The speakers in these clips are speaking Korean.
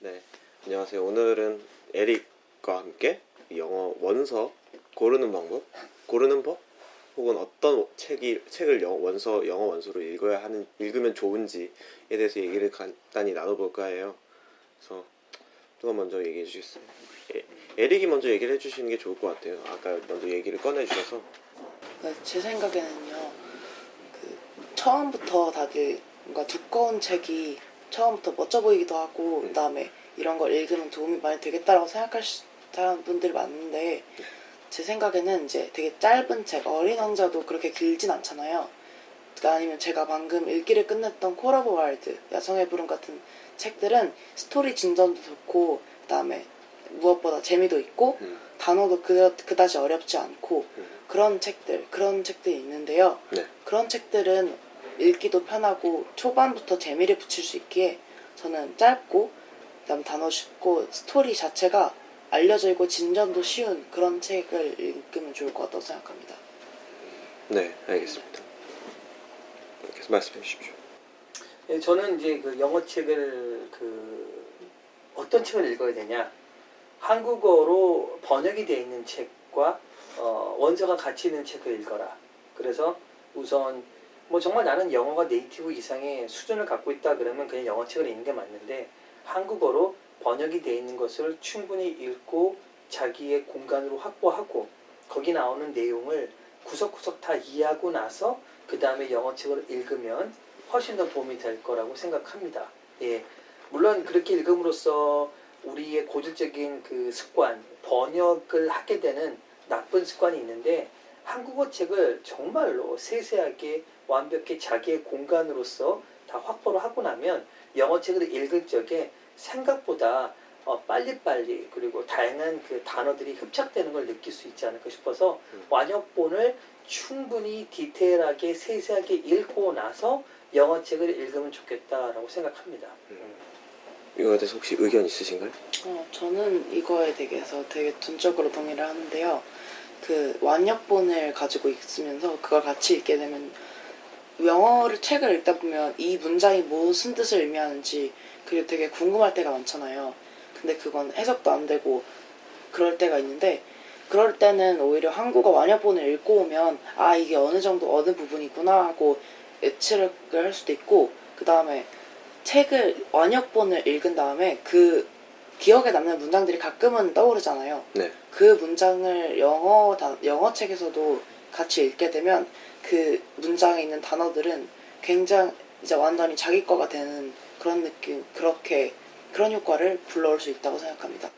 네, 안녕하세요. 오늘은 에릭과 함께 영어 원서 고르는 방법, 고르는 법, 혹은 어떤 책을 영어 원서로 읽으면 좋은지에 대해서 얘기를 간단히 나눠볼까 해요. 그래서 누가 먼저 얘기해 주시겠어요? 에릭이 먼저 얘기를 해주시는 게 좋을 것 같아요. 아까 먼저 얘기를 꺼내주셔서. 제 생각에는요, 처음부터 다들 뭔가 두꺼운 책이 처음부터 멋져 보이기도 하고, 그 다음에 이런 걸 읽으면 도움이 많이 되겠다라고 생각하시는 분들이 많은데, 제 생각에는 이제 되게 짧은 책, 어린 왕자도 그렇게 길진 않잖아요. 아니면 제가 방금 읽기를 끝냈던 콜 오브 와일드, 야성의 부름 같은 책들은 스토리 진전도 좋고, 그 다음에 무엇보다 재미도 있고, 단어도 그다지 어렵지 않고, 그런 책들이 있는데요. 네. 그런 책들은 읽기도 편하고 초반부터 재미를 붙일 수 있기에 저는 짧고 그다음 단어 쉽고 스토리 자체가 알려져 있고 진전도 쉬운 그런 책을 읽으면 좋을 것 같다고 생각합니다. 네, 알겠습니다. 계속 말씀해 주십시오. 예, 저는 이제 그 영어 책을 어떤 책을 읽어야 되냐, 한국어로 번역이 되어 있는 책과 원서가 같이 있는 책을 읽어라. 그래서 우선 뭐 정말 나는 영어가 네이티브 이상의 수준을 갖고 있다 그러면 그냥 영어 책을 읽는 게 맞는데, 한국어로 번역이 되어 있는 것을 충분히 읽고 자기의 공간으로 확보하고 거기 나오는 내용을 구석구석 다 이해하고 나서 그 다음에 영어 책을 읽으면 훨씬 더 도움이 될 거라고 생각합니다. 예, 물론 그렇게 읽음으로써 우리의 고질적인 그 습관, 번역을 하게 되는 나쁜 습관이 있는데, 한국어 책을 정말로 세세하게 완벽히 자기의 공간으로서 다 확보를 하고 나면 영어 책을 읽을 적에 생각보다 빨리빨리 그리고 다양한 그 단어들이 흡착되는 걸 느낄 수 있지 않을까 싶어서 완역본을 충분히 디테일하게 세세하게 읽고 나서 영어 책을 읽으면 좋겠다라고 생각합니다. 이거에 대해서 혹시 의견 있으신가요? 저는 이거에 대해서 되게 전적으로 동의를 하는데요. 그 완역본을 가지고 있으면서 그걸 같이 읽게 되면 책을 읽다 보면 이 문장이 무슨 뜻을 의미하는지 그게 되게 궁금할 때가 많잖아요. 근데 그건 해석도 안 되고 그럴 때가 있는데, 그럴 때는 오히려 한국어 완역본을 읽고 오면 이게 어느 정도 어느 부분이구나 하고 예측을 할 수도 있고, 그 다음에 완역본을 읽은 다음에 그 기억에 남는 문장들이 가끔은 떠오르잖아요. 네. 그 문장을 영어 책에서도 같이 읽게 되면 그 문장에 있는 단어들은 굉장히 이제 완전히 자기 거가 되는 그런 느낌, 그런 효과를 불러올 수 있다고 생각합니다.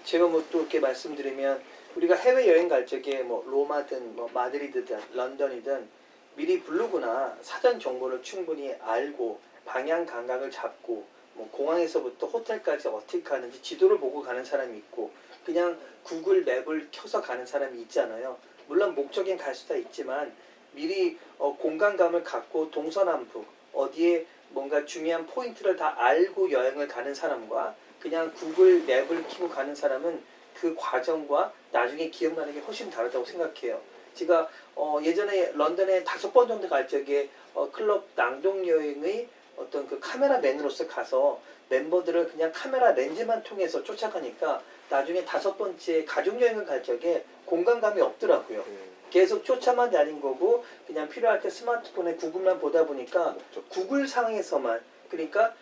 제가 뭐 또 이렇게 말씀드리면, 우리가 해외 여행 갈 적에 뭐 로마든 뭐 마드리드든 런던이든 미리 블로그나 사전 정보를 충분히 알고 방향 감각을 잡고 뭐 공항에서부터 호텔까지 어떻게 가는지 지도를 보고 가는 사람이 있고, 그냥 구글 맵을 켜서 가는 사람이 있잖아요. 물론 목적엔 갈 수도 있지만 미리 공간감을 갖고 동서남북 어디에 뭔가 중요한 포인트를 다 알고 여행을 가는 사람과 그냥 구글 맵을 켜고 가는 사람은 그 과정과 나중에 기억나는 게 훨씬 다르다고 생각해요. 제가 예전에 런던에 5번 정도 갈 적에 클럽 낭독 여행의 어떤 그 카메라맨으로서 가서 멤버들을 그냥 카메라 렌즈만 통해서 쫓아가니까 나중에 5번째 가족여행을 갈 적에 공간감이 없더라고요. 계속 쫓아만 다닌 거고 그냥 필요할 때 스마트폰에 구글만 보다 보니까 구글 상에서만, 그러니까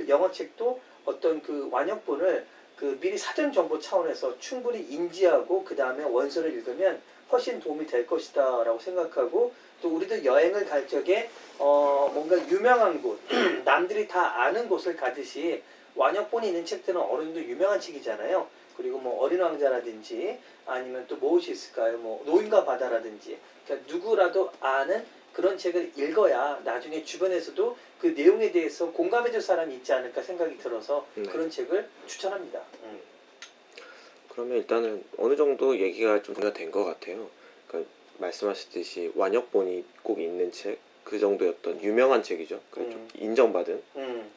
영어 책도 어떤 그 완역본을 그 미리 사전 정보 차원에서 충분히 인지하고 그 다음에 원서를 읽으면 훨씬 도움이 될 것이다 라고 생각하고, 또 우리도 여행을 갈 적에 뭔가 유명한 곳, 남들이 다 아는 곳을 가듯이 완역본이 있는 책들은 어느 정도 유명한 책이잖아요. 그리고 뭐 어린 왕자라든지 아니면 또 무엇이 있을까요? 뭐 노인과 바다라든지, 그러니까 누구라도 아는 그런 책을 읽어야 나중에 주변에서도 그 내용에 대해서 공감해줄 사람이 있지 않을까 생각이 들어서 그런 책을 추천합니다. 그러면 일단은 어느 정도 얘기가 좀 정리가 된 것 같아요. 그러니까 말씀하셨듯이 완역본이 꼭 있는 책, 그 정도였던 유명한 책이죠. 좀 인정받은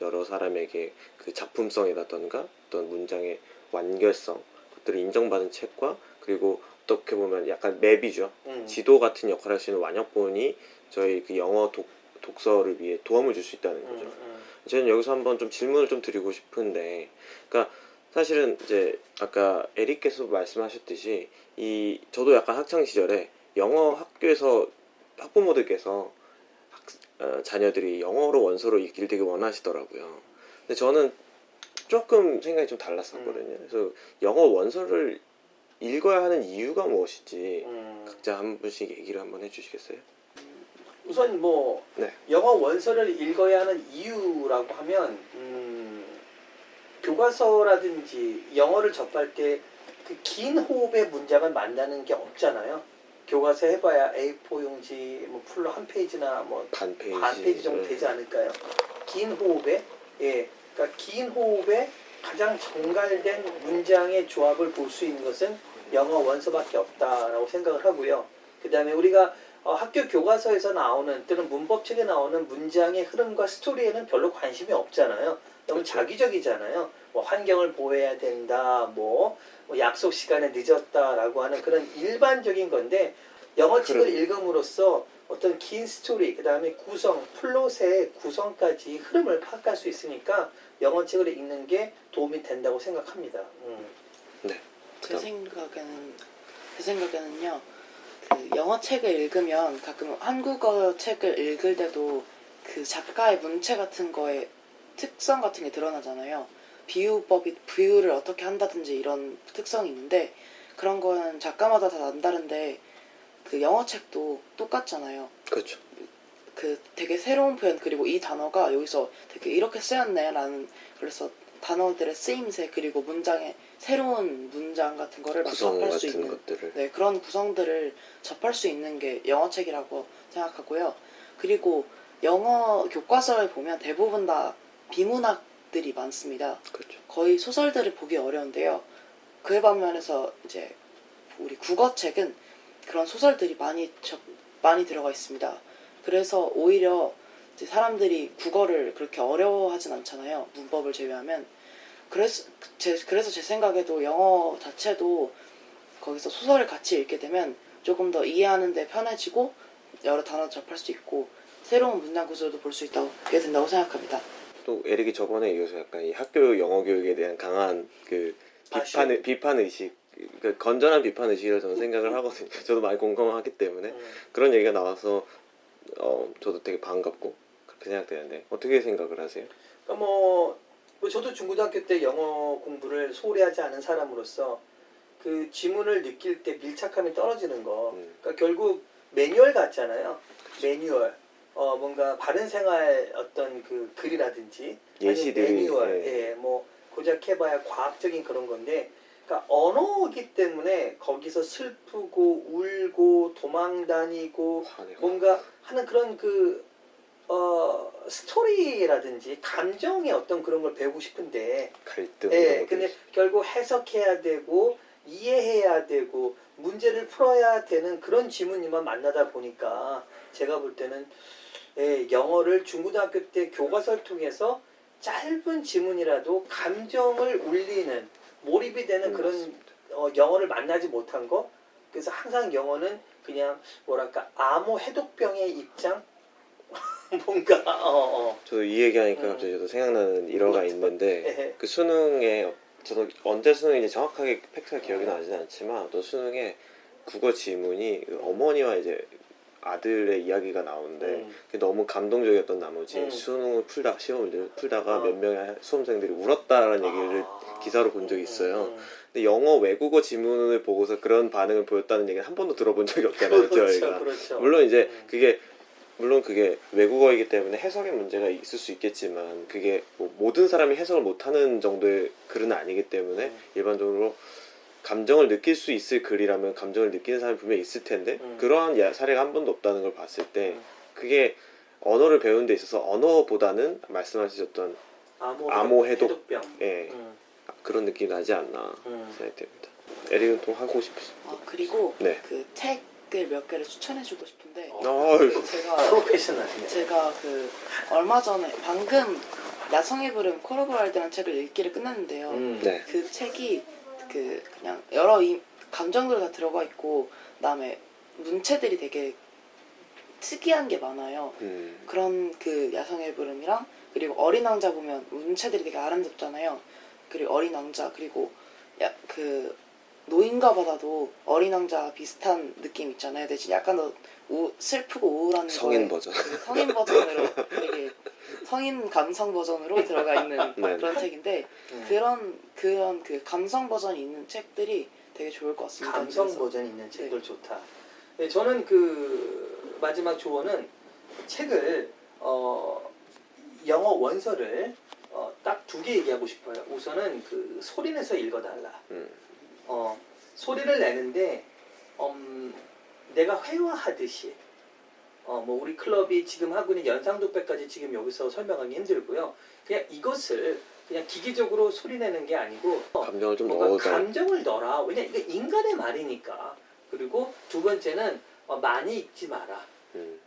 여러 사람에게 그 작품성이라던가 어떤 문장의 완결성, 그것들을 인정받은 책과, 그리고 어떻게 보면 약간 맵이죠. 지도 같은 역할을 할 수 있는 완역본이 저희 그 영어 독서를 위해 도움을 줄 수 있다는 거죠. 저는 여기서 한번 좀 질문을 좀 드리고 싶은데, 그러니까 사실은 이제 아까 에릭께서 말씀하셨듯이 저도 약간 학창 시절에 영어 학교에서 학부모들께서 자녀들이 영어로 원서로 읽기를 되게 원하시더라고요. 근데 저는 조금 생각이 좀 달랐었거든요. 그래서 영어 원서를 읽어야 하는 이유가 무엇인지 각자 한 분씩 얘기를 한번 해주시겠어요? 우선 뭐 네. 영어 원서를 읽어야 하는 이유라고 하면 교과서라든지 영어를 접할 때 그 긴 호흡의 문장을 만나는 게 없잖아요. 교과서 해봐야 A4 용지 뭐 풀로 한 페이지나 뭐 반 페이지 정도 되지 않을까요? 긴 호흡에 그러니까 긴 호흡에 가장 정갈된 문장의 조합을 볼 수 있는 것은 영어 원서밖에 없다라고 생각을 하고요. 그 다음에 우리가 학교 교과서에서 나오는 또는 문법책에 나오는 문장의 흐름과 스토리에는 별로 관심이 없잖아요. 너무 그렇죠. 자기적이잖아요. 뭐 환경을 보호해야 된다, 뭐 약속 시간에 늦었다라고 하는 그런 일반적인 건데 영어 책을 읽음으로써 어떤 긴 스토리, 그 다음에 구성, 플롯의 구성까지 흐름을 파악할 수 있으니까 영어 책을 읽는 게 도움이 된다고 생각합니다. 네. 제 생각에는요, 그 영어 책을 읽으면 가끔 한국어 책을 읽을 때도 그 작가의 문체 같은 거에 특성 같은 게 드러나잖아요. 비유를 어떻게 한다든지 이런 특성이 있는데 그런 거는 작가마다 다 남다른데 그 영어 책도 똑같잖아요. 그렇죠. 그 되게 새로운 표현, 그리고 이 단어가 여기서 되게 이렇게 쓰였네 라는, 그래서 단어들의 쓰임새, 그리고 문장의 새로운 문장 같은 거를 막 구성 접할 수 같은 있는, 것들을. 네, 그런 구성들을 접할 수 있는 게 영어 책이라고 생각하고요. 그리고 영어 교과서에 보면 대부분 다 비문학들이 많습니다. 그렇죠. 거의 소설들을 보기 어려운데요. 그에 반면에서 이제 우리 국어책은 그런 소설들이 많이 들어가 있습니다. 그래서 오히려 이제 사람들이 국어를 그렇게 어려워하진 않잖아요. 문법을 제외하면. 그래서 제 생각에도 영어 자체도 거기서 소설을 같이 읽게 되면 조금 더 이해하는 데 편해지고 여러 단어 접할 수 있고 새로운 문장 구조도 볼 수 있게 된다고 생각합니다. 또 에릭이 저번에 이어서 약간 이 학교 영어 교육에 대한 강한 그 비판 의식, 그 건전한 비판 의식이라고 저는 생각을 하거든요. 저도 많이 공감하기 때문에 그런 얘기가 나와서 저도 되게 반갑고 그렇게 생각되는데 어떻게 생각을 하세요? 그러니까 뭐 저도 중고등학교 때 영어 공부를 소홀히 하지 않은 사람으로서 그 지문을 느낄 때 밀착감이 떨어지는 거. 그러니까 결국 매뉴얼 같잖아요. 매뉴얼. 뭔가 바른 생활 어떤 그 글이라든지 예시들이, 매뉴얼. 예, 뭐 고작 해봐야 과학적인 그런 건데. 그러니까 언어이기 때문에 거기서 슬프고 울고 도망다니고 뭔가 하는 그런 그 스토리라든지 감정의 어떤 그런 걸 배우고 싶은데 갈등. 예, 근데 결국 해석해야 되고 이해해야 되고 문제를 풀어야 되는 그런 지문이만 만나다 보니까 제가 볼 때는 영어를 중고등학교 때 교과서를 통해서 짧은 지문이라도 감정을 울리는 몰입이 되는 그런 영어를 만나지 못한 거. 그래서 항상 영어는 그냥 뭐랄까 암호 해독병의 입장. 뭔가 저도 이 얘기하니까 갑자기 저도 생각나는 일화가 있는데 그 수능에 저도 언제 수능인지 정확하게 팩트가 기억이 나지는 않지만 어떤 수능에 국어 지문이 그 어머니와 이제 아들의 이야기가 나오는데 그게 너무 감동적이었던 나머지 시험을 풀다가 몇 명의 수험생들이 울었다라는 얘기를 기사로 본 적이 있어요. 근데 영어 외국어 지문을 보고서 그런 반응을 보였다는 얘기는 한 번도 들어본 적이 없잖아요. 저희가. 그렇죠. 물론 이제 물론 그게 외국어이기 때문에 해석의 문제가 있을 수 있겠지만 그게 뭐 모든 사람이 해석을 못하는 정도의 글은 아니기 때문에 일반적으로 감정을 느낄 수 있을 글이라면 감정을 느끼는 사람이 분명히 있을 텐데 그러한 사례가 한 번도 없다는 걸 봤을 때 그게 언어를 배우는 데 있어서 언어보다는 말씀하셨던 암호 해독병, 그런 느낌이 나지 않나 생각됩니다. 에릭은 또 하고 싶으신? 그리고 네. 그 책을 몇 개를 추천해주고 싶은데 프로페셔널이네. 제가 그 얼마 전에 방금 야성의 부름 코르브랄드라는 책을 읽기를 끝냈는데요. 네. 그 책이 그냥 여러 감정들 다 들어가 있고 그다음에 문체들이 되게 특이한 게 많아요. 그런 그 야성의 부름이랑 그리고 어린 왕자 보면 문체들이 되게 아름답잖아요. 그리고 어린 왕자 그리고 그 노인과 바다도 어린 왕자 비슷한 느낌 있잖아요. 대신 약간 더 슬프고 우울한 성인 거에 버전. 그 성인 버전으로 되게 성인 감성 버전으로 들어가 있는 네. 그런 책인데 그런 그 감성 버전이 있는 책들이 되게 좋을 것 같습니다. 감성 그래서. 버전 있는 책들 좋다. 네, 저는 그 마지막 조언은 책을 영어 원서를 딱 2개 얘기하고 싶어요. 우선은 그 소리내서 읽어달라. 소리를 내는데 내가 회화하듯이 뭐 우리 클럽이 지금 하고 있는 연상독배까지 지금 여기서 설명하기 힘들고요. 그냥 이것을 그냥 기계적으로 소리내는 게 아니고 감정을 좀 뭔가 넣어서. 감정을 넣어라. 왜냐 이게 인간의 말이니까. 그리고 두 번째는 많이 읽지 마라.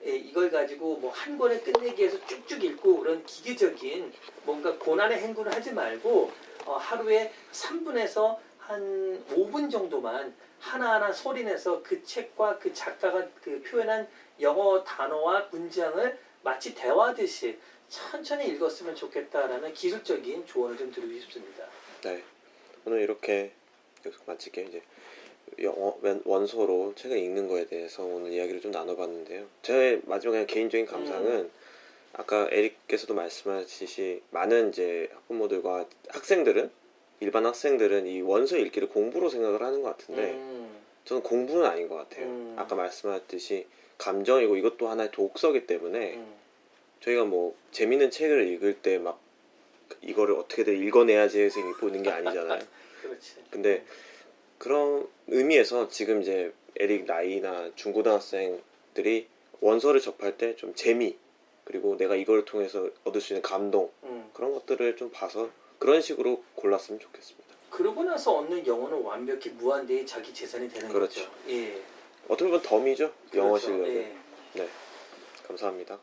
예, 이걸 가지고 뭐 한 권에 끝내기 위해서 쭉쭉 읽고 그런 기계적인 뭔가 고난의 행군을 하지 말고 하루에 3분에서 한 5분 정도만 하나하나 소리내서 그 책과 그 작가가 그 표현한 영어 단어와 문장을 마치 대화하듯이 천천히 읽었으면 좋겠다라는 기술적인 조언을 좀 드리고 싶습니다. 네. 오늘 이렇게 계속 마칠게요. 이제 영어 원서로 책을 읽는 거에 대해서 오늘 이야기를 좀 나눠봤는데요. 제 마지막에 개인적인 감상은 아까 에릭께서도 말씀하시듯이 많은 이제 학부모들과 학생들은 일반 학생들은 이 원서 읽기를 공부로 생각을 하는 것 같은데 저는 공부는 아닌 것 같아요. 아까 말씀하셨듯이 감정이고 이것도 하나의 독서기 때문에 저희가 뭐 재밌는 책을 읽을 때 막 이거를 어떻게든 읽어내야지 해서 읽고 있는 게 아니잖아요. 그렇지. 근데 그런 의미에서 지금 이제 에릭 나이나 중고등학생들이 원서를 접할 때 좀 재미 그리고 내가 이걸 통해서 얻을 수 있는 감동 그런 것들을 좀 봐서 그런 식으로 골랐으면 좋겠습니다. 그러고 나서 얻는 영어는 완벽히 무한대의 자기 재산이 되는 그렇죠. 거죠. 예. 어떻게 보면 덤이죠. 영어 그렇죠. 실력은. 예. 네. 감사합니다.